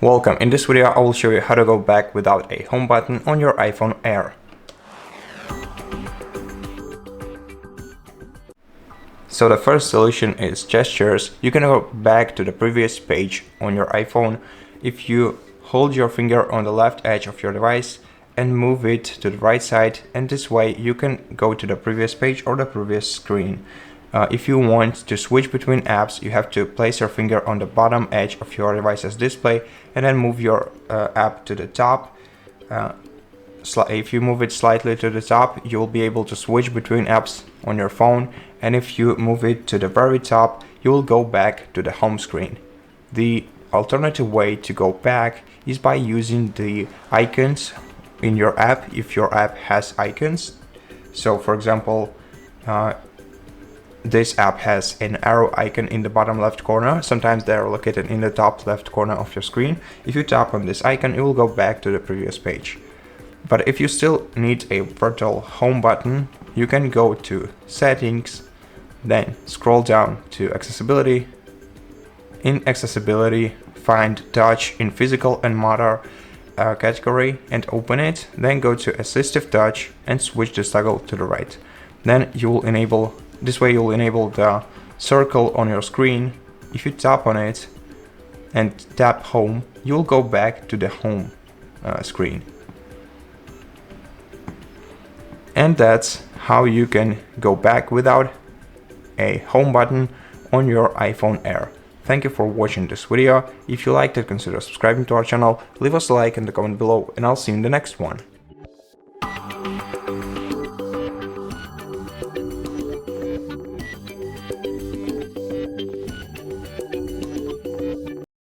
Welcome. In this video I will show you how to go back without a home button on your iPhone Air. So the first solution is gestures. You can go back to the previous page on your iPhone if you hold your finger on the left edge of your device and move it to the right side, and this way you can go to the previous page or the previous screen. If you want to switch between apps, you have to place your finger on the bottom edge of your device's display and then move your app to the top. If you move it slightly to the top, you'll be able to switch between apps on your phone, and if you move it to the very top, you will go back to the home screen. The alternative way to go back is by using the icons in your app if your app has icons. So for example, this app has an arrow icon in the bottom left corner. Sometimes they're located in the top left corner of your screen. If you tap on this icon, it will go back to the previous page. But if you still need a virtual home button, you can go to Settings, then scroll down to Accessibility. In Accessibility, find Touch in Physical and Motor category and open it. Then go to AssistiveTouch and switch the toggle to the right. Then you will enable the circle on your screen. If you tap on it and tap Home, you'll go back to the home screen. And that's how you can go back without a home button on your iPhone Air. Thank you for watching this video. If you liked it, consider subscribing to our channel, leave us a like in the comment below, and I'll see you in the next one.